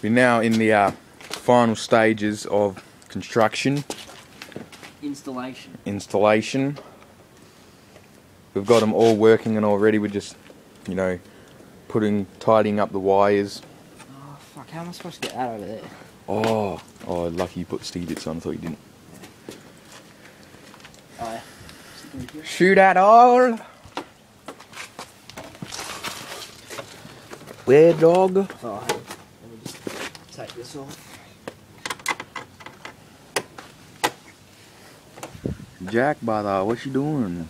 We're now in the final stages of construction. Installation. We've got them all working and already. We're just, you know, tidying up the wires. Oh fuck! How am I supposed to get that over there? Oh, lucky you put sticky bits on. I thought you didn't. Oh yeah. Shoot at all. Where, dog? Oh, let me just take this off. Jack, brother, what you doing?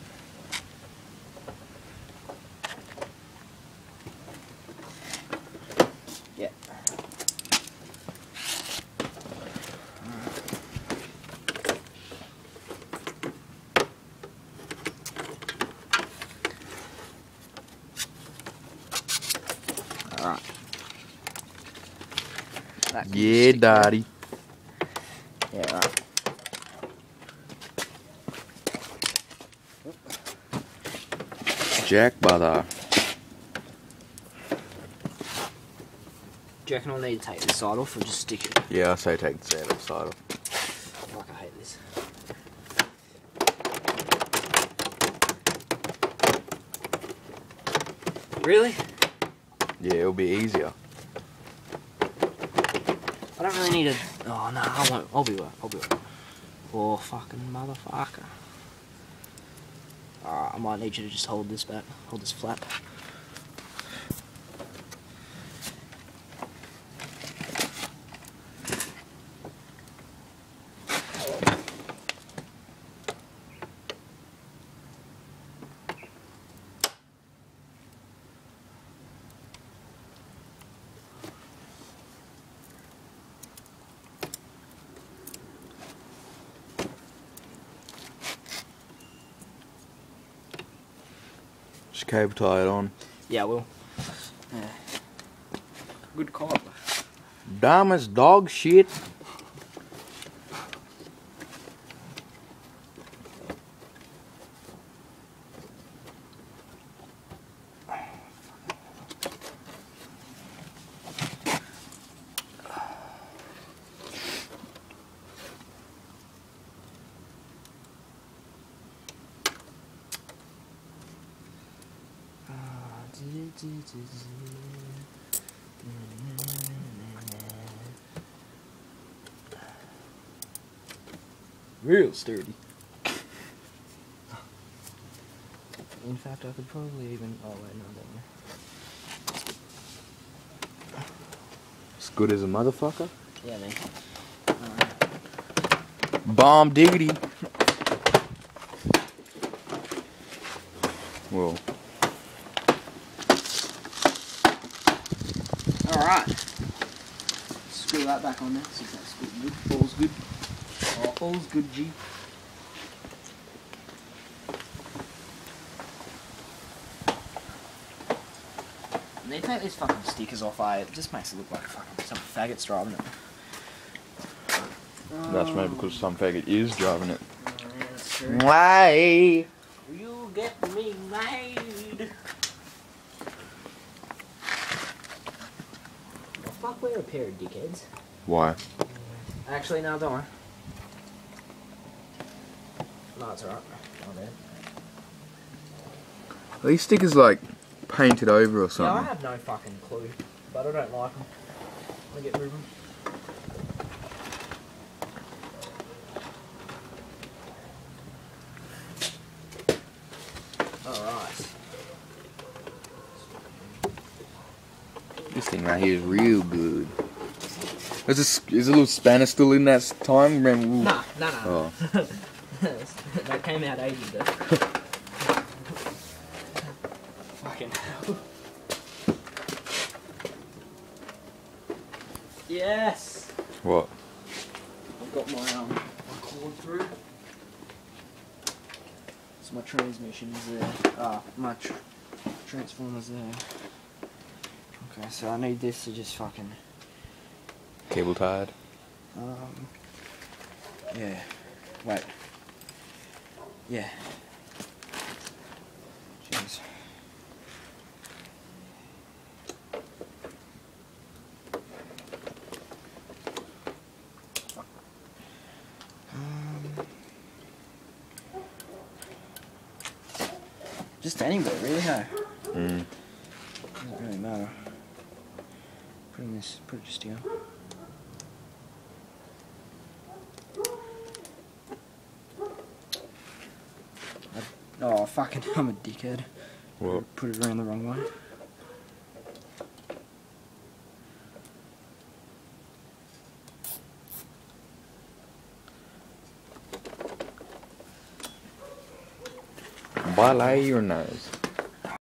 Yeah. Alright. Yeah, daddy. Yeah, right. Jack, brother. Do you reckon I'll need to take this side off or just stick it? Yeah, I say take the side off. Fuck, I hate this. Really? Yeah, it'll be easier. I don't really need a... Oh, no, I won't. I'll be right. Oh, fucking motherfucker. Alright, I might need you to just hold this back. Hold this flap. Just cable tie it on. Yeah, I will. Yeah. Good call. Dumb as dog shit. Real sturdy. In fact, I could probably even... Oh, wait, no, don't. As good as a motherfucker. Yeah, man. Bomb diggity. Whoa. Alright. Screw that back on there. See if that's good. All's good. Oh, all's good, G. And they take these fucking stickers off, it just makes it look like fucking some faggots driving it. That's maybe because some faggot is driving it. Yeah, that's true. Why? You get me made. Well, fuck, we're a pair of dickheads. Why? Actually, no, don't worry. No, it's alright. Not bad. Are these stickers like painted over or Yeah, I something? have no fucking clue, but I don't like them. I get rid of them. Alright. This thing right here is real good. Is a little spanner still in that time? Remember? Nah. Oh. That came out ages ago. Fucking hell. Yes! What? I've got my cord through. So my transmission's there. My transformer's there. Okay, so I need this to just fucking... Cable tied? Yeah. Wait. Yeah. Jeez. Just anywhere, really, huh? Mm. Doesn't really matter. Put it just here. Oh, fucking, I'm a dickhead. What? Put it around the wrong way. Ballet your nose.